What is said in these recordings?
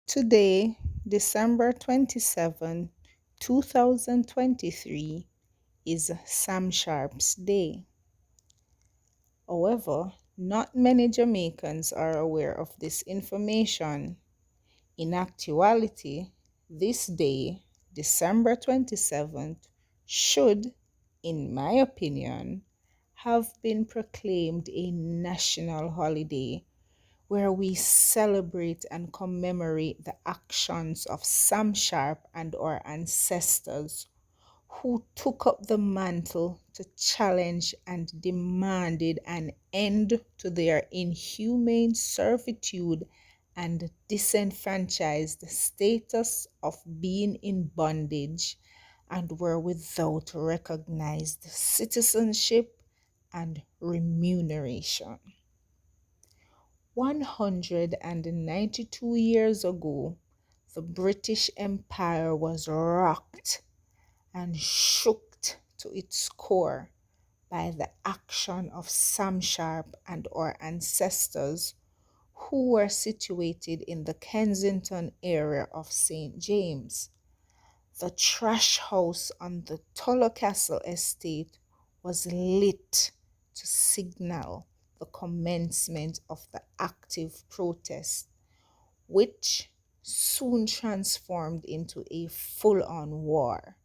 Today, December 27, 2023, is Sam Sharpe's day. However, not many Jamaicans are aware of this information. In actuality, this day, December 27th, should, in my opinion, have been proclaimed a national holiday where we celebrate and commemorate the actions of Sam Sharpe and our ancestors who took up the mantle to challenge and demanded an end to their inhumane servitude and disenfranchised status of being in bondage and were without recognized citizenship and remuneration. 192 years ago, the British Empire was rocked and shook to its core by the action of Sam Sharpe and our ancestors who were situated in the Kensington area of St. James. The trash house on the Tullow Castle estate was lit to signal the commencement of the active protest, which soon transformed into a full-on war.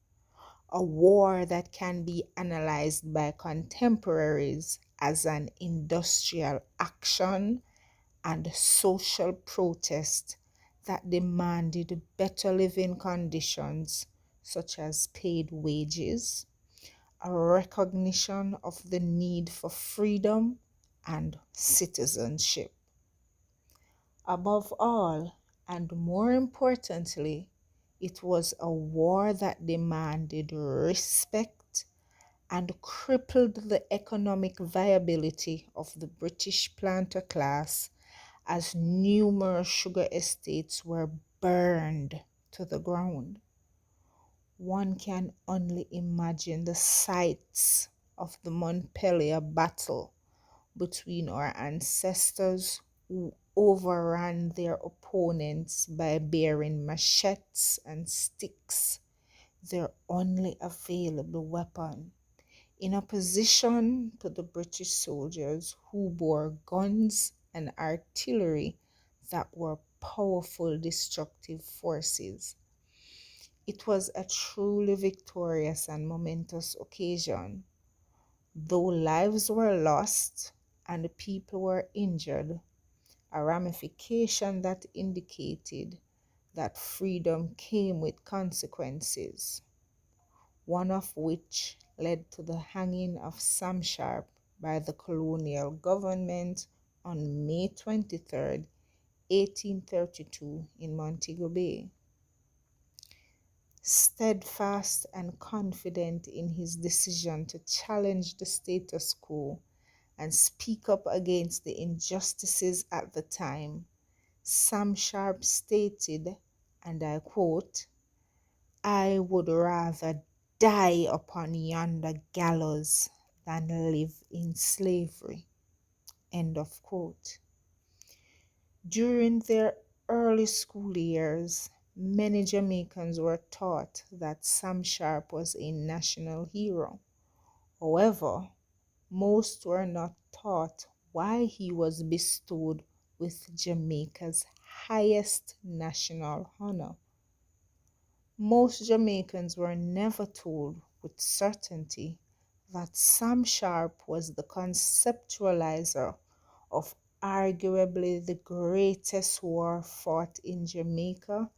A war that can be analyzed by contemporaries as an industrial action and social protest that demanded better living conditions such as paid wages, a recognition of the need for freedom and citizenship. Above all, and more importantly, it was a war that demanded respect and crippled the economic viability of the British planter class as numerous sugar estates were burned to the ground. One can only imagine the sights of the Montpelier battle between our ancestors who overran their opponents by bearing machetes and sticks, their only available weapon, in opposition to the British soldiers who bore guns and artillery that were powerful destructive forces. It was a truly victorious and momentous occasion. Though lives were lost and people were injured, a ramification that indicated that freedom came with consequences, one of which led to the hanging of Sam Sharpe by the colonial government on May 23, 1832 in Montego Bay. Steadfast and confident in his decision to challenge the status quo and speak up against the injustices at the time, Sam Sharpe stated, and I quote, "I would rather die upon yonder gallows than live in slavery." End of quote. During their early school years, many Jamaicans were taught that Sam Sharpe was a national hero. However, most were not taught why he was bestowed with Jamaica's highest national honor. Most Jamaicans were never told with certainty that Sam Sharpe was the conceptualizer of arguably the greatest war fought in Jamaica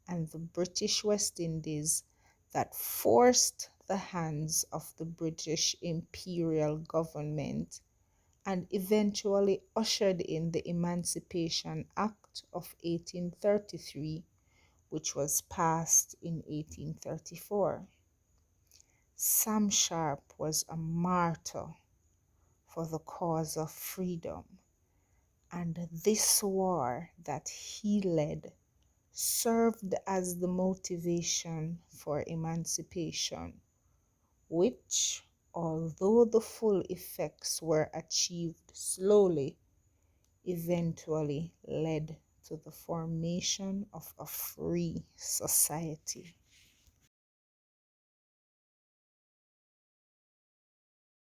and the British West Indies that forced the hands of the British imperial government and eventually ushered in the Emancipation Act of 1833, which was passed in 1834. Sam Sharpe was a martyr for the cause of freedom, and this war that he led served as the motivation for emancipation, which, although the full effects were achieved slowly, eventually led to the formation of a free society.